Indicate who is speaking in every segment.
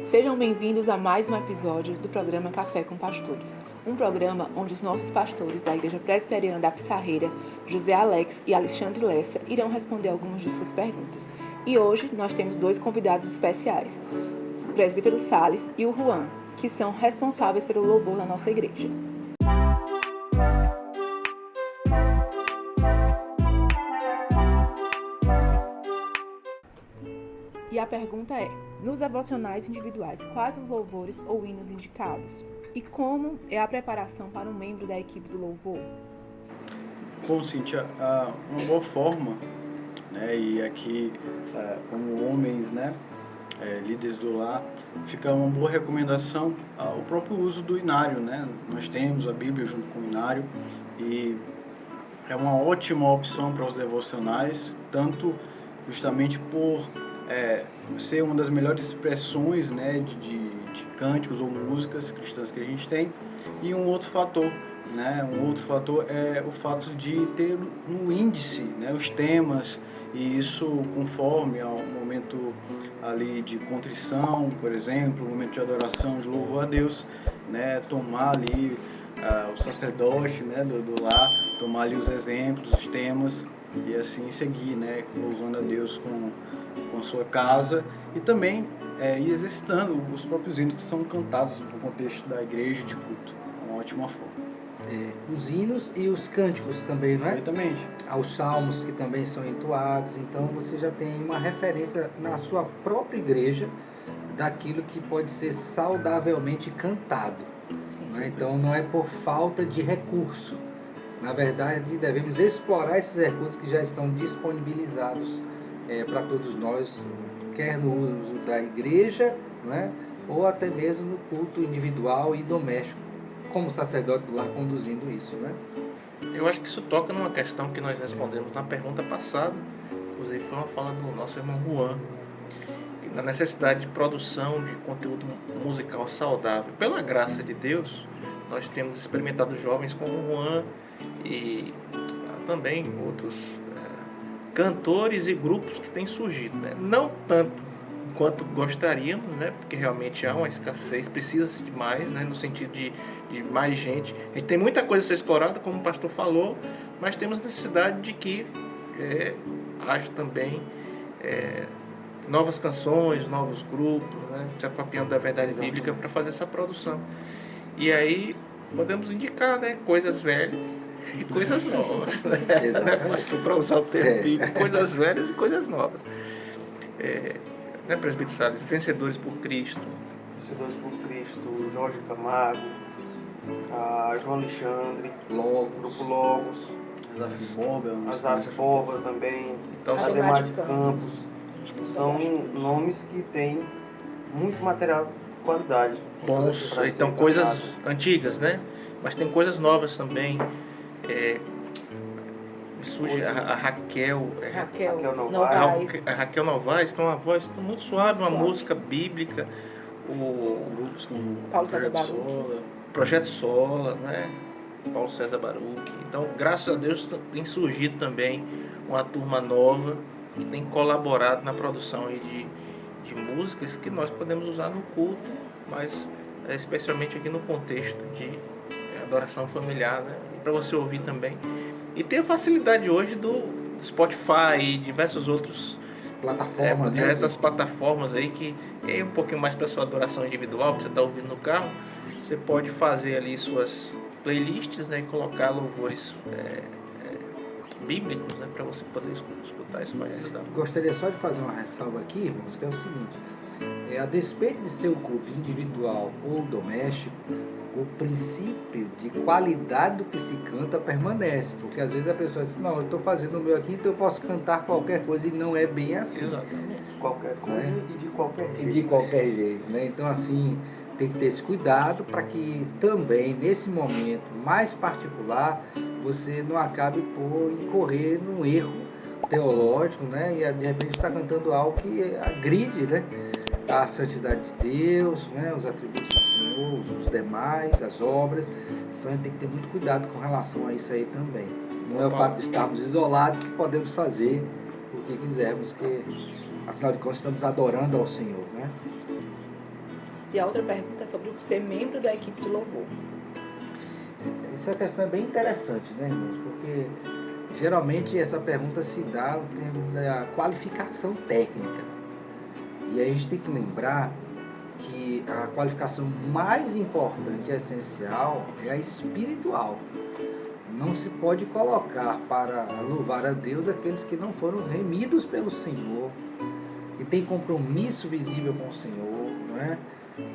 Speaker 1: Sejam bem-vindos a mais um episódio do programa Café com Pastores, um programa onde os nossos pastores da Igreja Presbiteriana da Pissarreira, José Alex e Alexandre Lessa, irão responder algumas de suas perguntas. E hoje nós temos dois convidados especiais, o presbítero Salles e o Juan, que são responsáveis pelo louvor da nossa igreja. E a pergunta é, nos devocionais individuais, quais os louvores ou hinos indicados? E como é a preparação para um membro da equipe do louvor?
Speaker 2: Bom, Cíntia, uma boa forma, né, e aqui como homens, né, líderes do lar, fica uma boa recomendação o próprio uso do inário, né? Nós temos a Bíblia junto com o inário e é uma ótima opção para os devocionais, tanto justamente por ser uma das melhores expressões, né, de cânticos ou músicas cristãs que a gente tem. E um outro fator é o fato de ter no índice, né, os temas, e isso conforme ao momento ali de contrição, por exemplo, o momento de adoração, de louvor a Deus, né, tomar ali o sacerdote, né, do lar, tomar ali os exemplos, os temas e assim seguir, né, louvando a Deus com a sua casa e também ir exercitando os próprios hinos que são cantados no contexto da igreja de culto. É uma ótima forma.
Speaker 3: Os hinos e os cânticos também, não é?
Speaker 2: Exatamente.
Speaker 3: Aos salmos que também são entoados, então você já tem uma referência na sua própria igreja daquilo que pode ser saudavelmente cantado.
Speaker 1: Sim.
Speaker 3: Né? Então não é por falta de recurso. Na verdade, devemos explorar esses recursos que já estão disponibilizados para todos nós, quer no uso da igreja, né? Ou até mesmo no culto individual e doméstico, como sacerdote do lar conduzindo isso, né?
Speaker 4: Eu acho que isso toca numa questão que nós respondemos na pergunta passada, inclusive foi uma fala do nosso irmão Juan, na necessidade de produção de conteúdo musical saudável. Pela graça de Deus, nós temos experimentado jovens como o Juan e também outros cantores e grupos que têm surgido, né? Não tanto quanto gostaríamos, né? Porque realmente há uma escassez, precisa-se de mais, né? No sentido de mais gente. A gente tem muita coisa a ser explorada, como o pastor falou, mas temos necessidade de que haja também novas canções, novos grupos, né? Se apropriando da verdade bíblica para fazer essa produção. E aí podemos indicar, né, coisas velhas e coisas novas, né? Para usar o termo bíblico, coisas velhas e coisas novas. Né, presbítero Salles? Vencedores por Cristo.
Speaker 5: Vencedores por Cristo, Jorge Camargo, João Alexandre, Grupo Logos, Azaf Borba também,
Speaker 4: Então,
Speaker 5: Ademar de Campos. São nomes que têm muito material de qualidade.
Speaker 4: Bons, então coisas antigas, né? Mas tem coisas novas também. Surge a Raquel
Speaker 1: Novaes.
Speaker 4: A Raquel Novaes tem uma voz muito suave, uma música bíblica.
Speaker 2: Grupos como
Speaker 1: Paulo César Baruch.
Speaker 4: Projeto Sola, né? Paulo César Baruch. Então, graças a Deus, tem surgido também uma turma nova que tem colaborado na produção aí de músicas que nós podemos usar no culto, mas especialmente aqui no contexto de adoração familiar, né? E para você ouvir também. E tem a facilidade hoje do Spotify e diversos outros
Speaker 3: plataformas,
Speaker 4: das plataformas aí que é um pouquinho mais para sua adoração individual, que você está ouvindo no carro. Você pode fazer ali suas playlists, né, e colocar louvores bíblicos, né, para você poder escutar. Isso vai ajudar.
Speaker 3: Gostaria só de fazer uma ressalva aqui, irmãos, que é o seguinte: a despeito de ser um culto individual ou doméstico, o princípio de qualidade do que se canta permanece, porque às vezes a pessoa diz, não, eu estou fazendo o meu aqui, então eu posso cantar qualquer coisa, e não é bem assim.
Speaker 4: Exatamente.
Speaker 5: Qualquer coisa e de qualquer jeito.
Speaker 3: E de qualquer jeito, né? Então, assim, tem que ter esse cuidado para que também, nesse momento mais particular, você não acabe por incorrer num erro teológico, né? E de repente está cantando algo que agride, né, a santidade de Deus, né, os atributos do Senhor, os demais, as obras. Então a gente tem que ter muito cuidado com relação a isso aí também. Não é o fato de estarmos isolados que podemos fazer o que quisermos, que afinal de contas estamos adorando ao Senhor, né?
Speaker 1: E a outra pergunta é sobre ser membro da equipe de louvor.
Speaker 3: Essa questão é bem interessante, né, irmãos? Porque geralmente essa pergunta se dá no termo da qualificação técnica. E aí a gente tem que lembrar que a qualificação mais importante e essencial é a espiritual. Não se pode colocar para louvar a Deus aqueles que não foram remidos pelo Senhor, que têm compromisso visível com o Senhor, não é?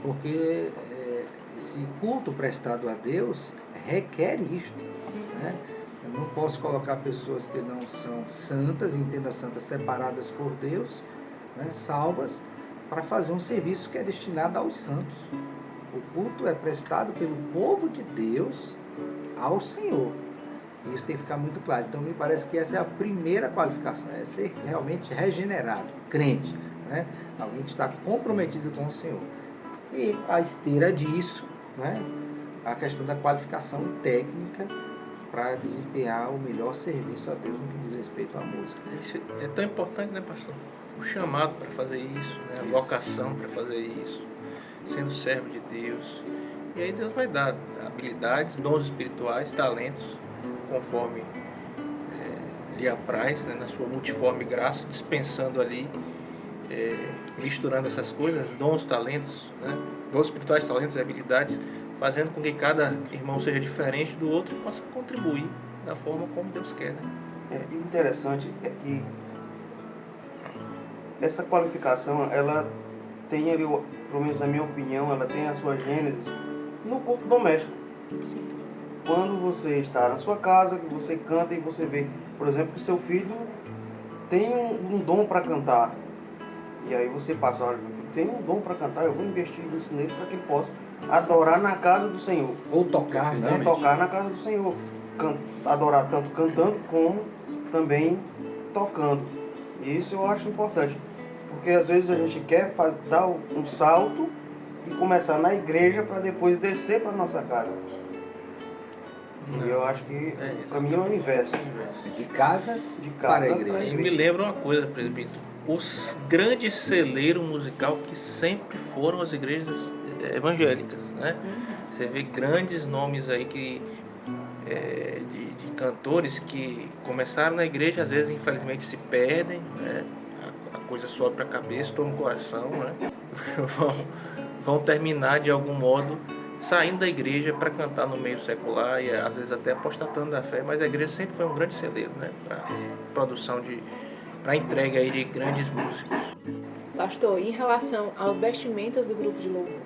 Speaker 3: Porque esse culto prestado a Deus requer isto, né? Eu não posso colocar pessoas que não são santas, entenda santas, separadas por Deus, né, salvas, para fazer um serviço que é destinado aos santos. O culto é prestado pelo povo de Deus ao Senhor. Isso tem que ficar muito claro. Então, me parece que essa é a primeira qualificação, é ser realmente regenerado, crente, né? Alguém que está comprometido com o Senhor. E a esteira disso, né, a questão da qualificação técnica para desempenhar o melhor serviço a Deus no que diz respeito à música.
Speaker 4: Isso é tão importante, né, pastor? O chamado para fazer isso, né? A vocação para fazer isso, sendo servo de Deus. E aí Deus vai dar habilidades, dons espirituais, talentos, conforme lhe apraz, né? Na sua multiforme graça, dispensando ali, misturando essas coisas, dons, talentos, né? Dons espirituais, talentos e habilidades, fazendo com que cada irmão seja diferente do outro e possa contribuir da forma como Deus quer, né?
Speaker 5: E o interessante é que essa qualificação, ela tem ali, pelo menos na minha opinião, ela tem a sua gênese no culto doméstico. Quando você está na sua casa, que você canta e você vê, por exemplo, que o seu filho tem um dom para cantar. E aí você passa, olha, meu filho tem um dom para cantar, eu vou investir nisso nele para que ele possa adorar na casa do Senhor.
Speaker 3: Ou tocar, né?
Speaker 5: Ou tocar na casa do Senhor. Adorar tanto cantando como também tocando. E isso eu acho importante. Porque às vezes a gente quer dar um salto e começar na igreja para depois descer para nossa casa. E eu acho que para mim é o inverso.
Speaker 3: De casa para a igreja.
Speaker 4: E me lembra uma coisa, presbítero. Os grandes celeiros musical que sempre foram as igrejas evangélicas, né? Você vê grandes nomes aí que de cantores que começaram na igreja, às vezes infelizmente se perdem, né? A coisa sobe para a cabeça, toma o coração, né? vão terminar de algum modo saindo da igreja para cantar no meio secular e às vezes até apostatando da fé, mas a igreja sempre foi um grande celeiro, né? Para produção para entrega aí de grandes músicos.
Speaker 1: Pastor, em relação às vestimentas do grupo de louvor?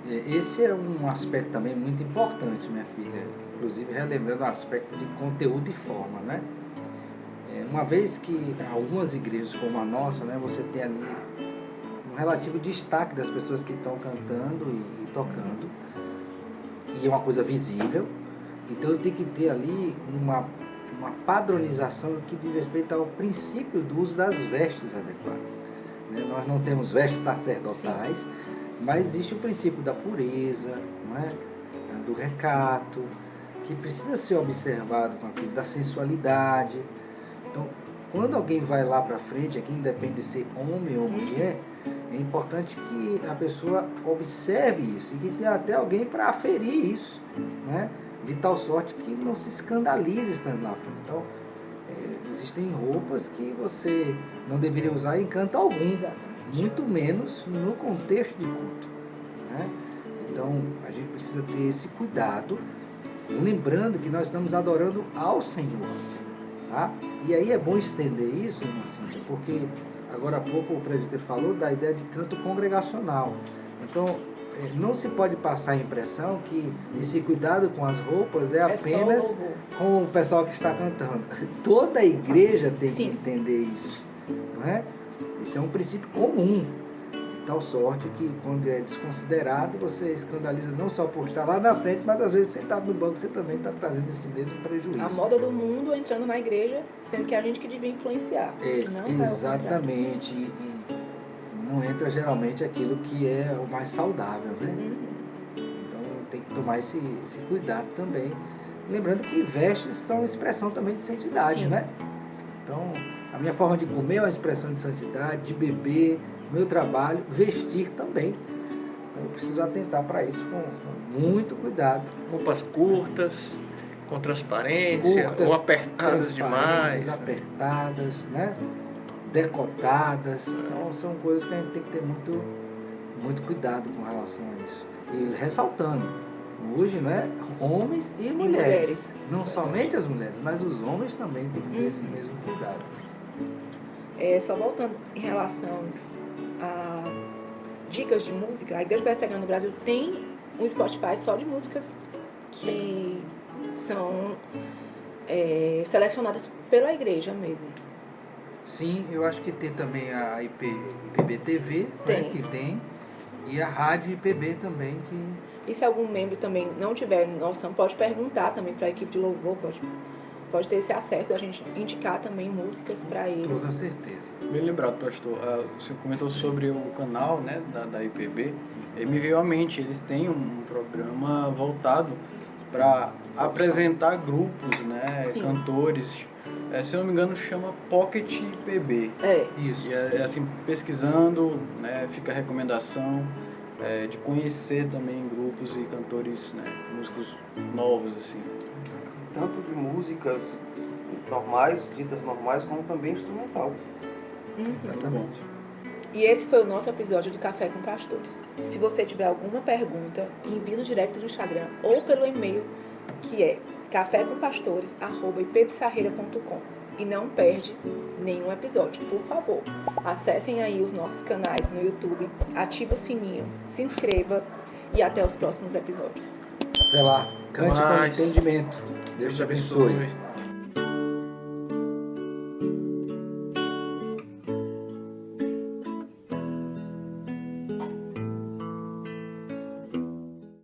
Speaker 3: Esse é um aspecto também muito importante, minha filha. Inclusive, relembrando o aspecto de conteúdo e forma, né? Uma vez que algumas igrejas como a nossa, né, você tem ali um relativo destaque das pessoas que estão cantando e tocando, e é uma coisa visível, então eu tenho que ter ali uma padronização que diz respeito ao princípio do uso das vestes adequadas, né? Nós não temos vestes sacerdotais, sim, mas existe o princípio da pureza, não é? Do recato, que precisa ser observado com aquilo, da sensualidade. Então, quando alguém vai lá para frente, aqui independe de ser homem ou mulher, é importante que a pessoa observe isso e que tenha até alguém para aferir isso, né? De tal sorte que não se escandalize estando lá frente. Então, existem roupas que você não deveria usar em canto algum, muito menos no contexto de culto, né? Então, a gente precisa ter esse cuidado, lembrando que nós estamos adorando ao Senhor, tá? E aí é bom estender isso, irmã Cíntia, porque agora há pouco o presbítero falou da ideia de canto congregacional. Então, não se pode passar a impressão que esse cuidado com as roupas é apenas com o pessoal que está cantando. Toda a igreja tem que entender isso, não é? Isso é um princípio comum, de tal sorte que quando é desconsiderado, você escandaliza não só por estar lá na frente, mas às vezes sentado no banco você também está trazendo esse mesmo prejuízo.
Speaker 1: A moda do mundo entrando na igreja, sendo que a gente que devia influenciar.
Speaker 3: Exatamente. E não entra geralmente aquilo que é o mais saudável, né? Então tem que tomar esse cuidado também. Lembrando que vestes são expressão também de santidade, né? Então, a minha forma de comer é uma expressão de santidade, de beber, meu trabalho, vestir também. Então, eu preciso atentar para isso com muito cuidado.
Speaker 4: Roupas curtas, com transparência,
Speaker 3: Curtas,
Speaker 4: ou apertadas demais.
Speaker 3: Desapertadas, né? Decotadas. Então, são coisas que a gente tem que ter muito cuidado com relação a isso. E ressaltando, hoje, né, homens e mulheres. Não somente as mulheres, mas os homens também têm que ter esse mesmo cuidado.
Speaker 1: Só voltando em relação a dicas de música, a Igreja Presbiteriana do Brasil tem um Spotify só de músicas que são selecionadas pela igreja mesmo.
Speaker 3: Sim, eu acho que tem também a IPB TV, né, que tem, e a Rádio IPB também, que...
Speaker 1: E se algum membro também não tiver noção, pode perguntar também para a equipe de louvor, pode ter esse acesso, a gente indicar também músicas para eles.
Speaker 3: Toda certeza.
Speaker 2: Bem lembrado, pastor. O senhor comentou sobre o canal, né, da IPB. Me veio à mente, eles têm um programa voltado para apresentar grupos, né, cantores. Se eu não me engano, chama Pocket IPB.
Speaker 3: Isso.
Speaker 2: E assim, pesquisando, né, fica a recomendação de conhecer também grupos e cantores, né, músicos novos, assim.
Speaker 5: Tanto de músicas normais, ditas normais, como também instrumental.
Speaker 3: Exatamente.
Speaker 1: E esse foi o nosso episódio do Café com Pastores. Se você tiver alguma pergunta, envie no direct do Instagram ou pelo e-mail, que é cafécompastores@ipbsarreira.com. E não perde nenhum episódio, por favor. Acessem aí os nossos canais no YouTube, ative o sininho, se inscreva e até os próximos episódios.
Speaker 3: Até lá. Cante com
Speaker 4: Mais.
Speaker 3: entendimento. Deus te abençoe.